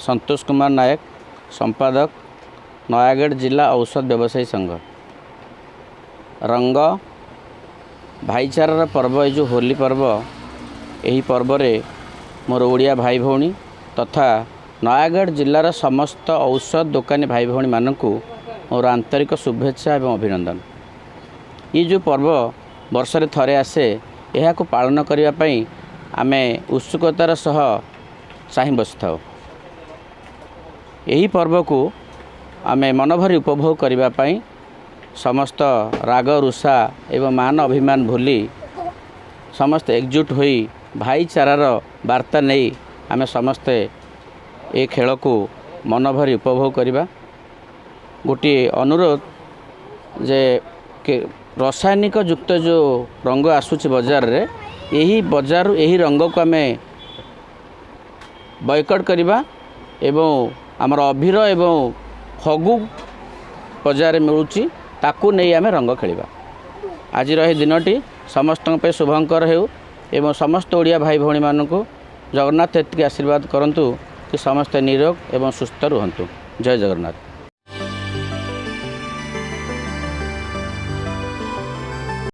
संतोष कुमार नायक, संपादक, नयागढ़ जिला औषध व्यवसायी संघ। रंग भाईचारार पर्व जो होली पर्व, यही पर्व रे मोर ओडिया भाई भौणी तथा नयागढ़ जिलार समस्त औषध दुकानी भाई भौणी मानकु मोर आंतरिक शुभेच्छा एवं अभिनंदन। ये जो पर्व वर्षरे थरे आसे, यह पालन करने आमे उत्सुकतार सह चाहि बसी था। यही पर्व को आमे मनभरी उपभोग करने समस्त राग रुषा एवं मान अभिमान भूली समस्त एकजुट होई भाईचारार वार्ता नहीं आमे समस्ते ए खेल को मनभरी उपभोग करवा। गोटे अनुरोध जे रासायनिक युक्त जो रंग आसूची बाजार रे, यही बाजार यही रंग को आमे बॉयकॉट करवा एवं आमर अभीर एवं फगु बाजार मिलूची ताकू नहीं आमे रंग खेलिबा। आज रही दिनटी समस्त पे शुभंकर हेउ एवं समस्त ओडिया भाई भौणी मानकु जगन्नाथ एतिकी आशीर्वाद करंतु कि समस्त निरोग एवं सुस्थ रुहंतु। जय जगन्नाथ।